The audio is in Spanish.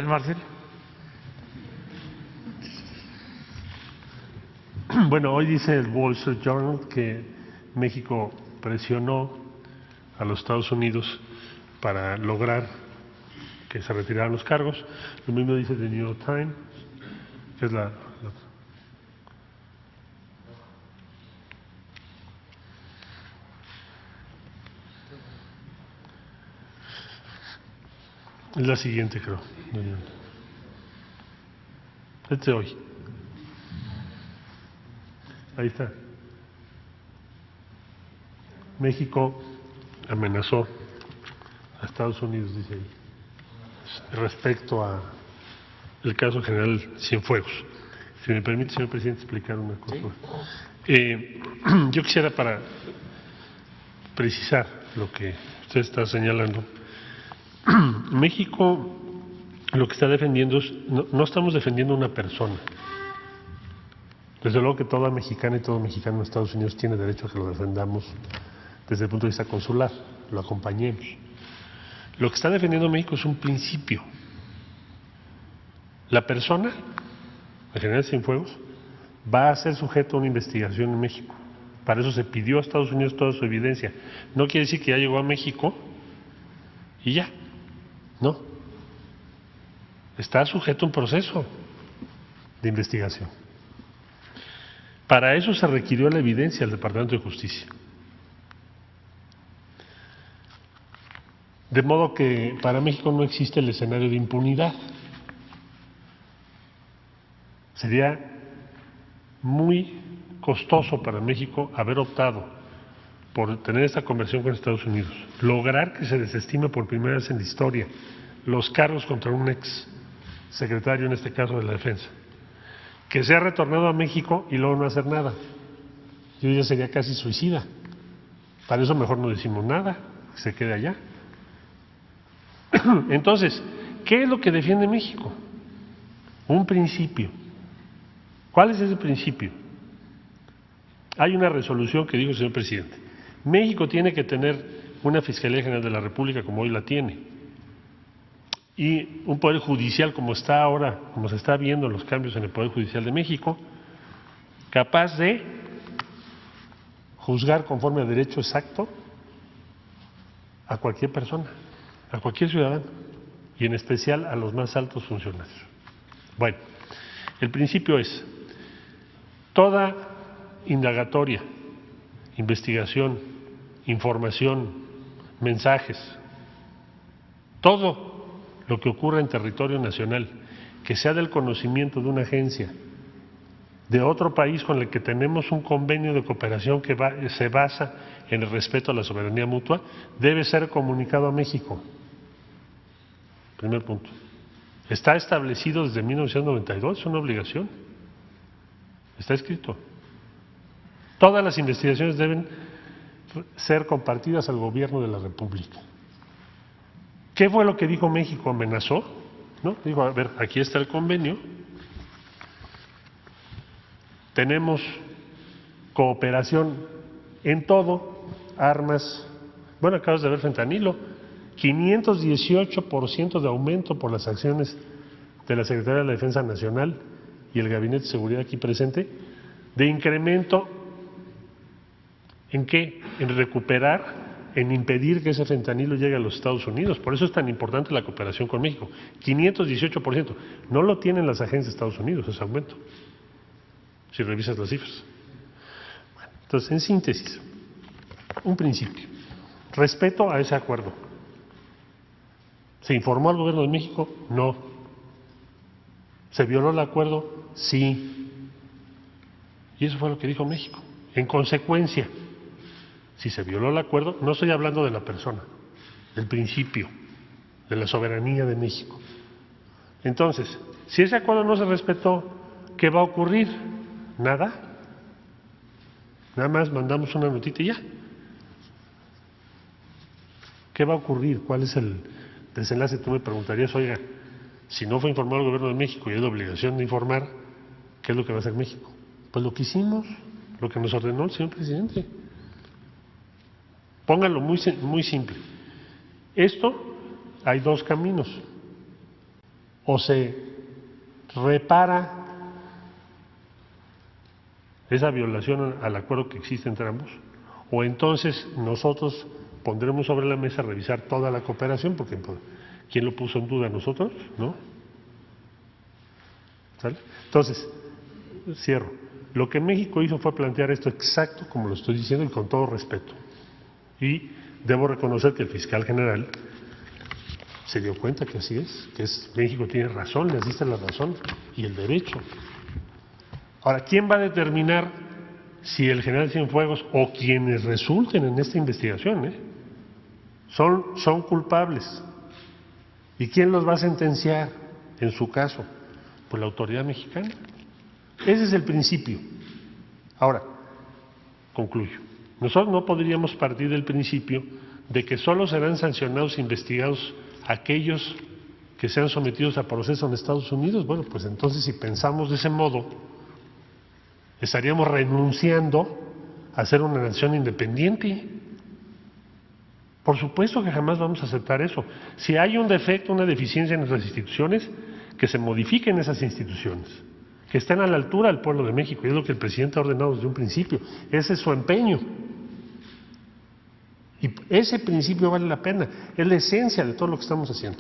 Marcel. Bueno, hoy dice el Wall Street Journal que México presionó a los Estados Unidos para lograr que se retiraran los cargos. Lo mismo dice The New York Times, que es la siguiente, creo. Este hoy. Ahí está. México amenazó a Estados Unidos, dice ahí, respecto a el caso general Cienfuegos. Si me permite, señor presidente, explicar una cosa. ¿Sí? Yo quisiera, para precisar lo que usted está señalando, México lo que está defendiendo es, no estamos defendiendo una persona. Desde luego que toda mexicana y todo mexicano en Estados Unidos tiene derecho a que lo defendamos desde el punto de vista consular, lo acompañemos. Lo que está defendiendo México es un principio. La persona, el general Cienfuegos, va a ser sujeto a una investigación en México. Para eso se pidió a Estados Unidos toda su evidencia. No quiere decir que ya llegó a México y ya. No. Está sujeto a un proceso de investigación. Para eso se requirió la evidencia del Departamento de Justicia. De modo que para México no existe el escenario de impunidad. Sería muy costoso para México haber optado por tener esta conversión con Estados Unidos, lograr que se desestime por primera vez en la historia los cargos contra un ex secretario, en este caso de la Defensa, que sea retornado a México y luego no hacer nada. Yo ya sería casi suicida. Para eso mejor no decimos nada, que se quede allá. Entonces, ¿qué es lo que defiende México? Un principio. ¿Cuál es ese principio? Hay una resolución que dijo el señor presidente. México tiene que tener una Fiscalía General de la República como hoy la tiene, y un Poder Judicial como está ahora, como se está viendo los cambios en el Poder Judicial de México, capaz de juzgar conforme a derecho exacto a cualquier persona, a cualquier ciudadano, y en especial a los más altos funcionarios. Bueno, el principio es: toda indagatoria, investigación, información, mensajes, todo lo que ocurra en territorio nacional, que sea del conocimiento de una agencia de otro país con el que tenemos un convenio de cooperación que se basa en el respeto a la soberanía mutua, debe ser comunicado a México. Primer punto. Está establecido desde 1992, es una obligación. Está escrito. Todas las investigaciones deben ser compartidas al gobierno de la República. ¿Qué fue lo que dijo México? Amenazó, ¿no? Dijo, a ver, aquí está el convenio, tenemos cooperación en todo, armas, bueno, acabas de ver fentanilo, 518% de aumento por las acciones de la Secretaría de la Defensa Nacional y el Gabinete de Seguridad aquí presente, de incremento ¿en qué? En recuperar, en impedir que ese fentanilo llegue a los Estados Unidos. Por eso es tan importante la cooperación con México. 518%. No lo tienen las agencias de Estados Unidos ese aumento, si revisas las cifras. Bueno, entonces, en síntesis, un principio: respeto a ese acuerdo. ¿Se informó al gobierno de México? No. ¿Se violó el acuerdo? Sí. Y eso fue lo que dijo México. En consecuencia, si se violó el acuerdo, no estoy hablando de la persona, del principio, de la soberanía de México. Entonces, si ese acuerdo no se respetó, ¿qué va a ocurrir? Nada. Nada más mandamos una notita y ya. ¿Qué va a ocurrir? ¿Cuál es el desenlace? Tú me preguntarías, oiga, si no fue informado el gobierno de México y es la obligación de informar, ¿qué es lo que va a hacer México? Pues lo que hicimos, lo que nos ordenó el señor presidente. Pónganlo muy simple. Esto, hay dos caminos. o se repara esa violación al acuerdo que existe entre ambos, o entonces nosotros pondremos sobre la mesa revisar toda la cooperación, porque pues, ¿quién lo puso en duda? ¿Nosotros? ¿No? ¿Sale? Entonces, cierro. Lo que México hizo fue plantear esto exacto como lo estoy diciendo y con todo respeto. Y debo reconocer que el fiscal general se dio cuenta que así es, México tiene razón, le asiste la razón y el derecho. Ahora, ¿quién va a determinar si el general Cienfuegos o quienes resulten en esta investigación son culpables? ¿Y quién los va a sentenciar en su caso? Pues la autoridad mexicana. Ese es el principio. Ahora, concluyo. Nosotros no podríamos partir del principio de que solo serán sancionados e investigados aquellos que sean sometidos a proceso en Estados Unidos. Bueno, pues entonces si pensamos de ese modo, estaríamos renunciando a ser una nación independiente. Por supuesto que jamás vamos a aceptar eso. Si hay un defecto, una deficiencia en nuestras instituciones, que se modifiquen esas instituciones, que estén a la altura del pueblo de México, y es lo que el presidente ha ordenado desde un principio. Ese es su empeño. Y ese principio vale la pena, es la esencia de todo lo que estamos haciendo.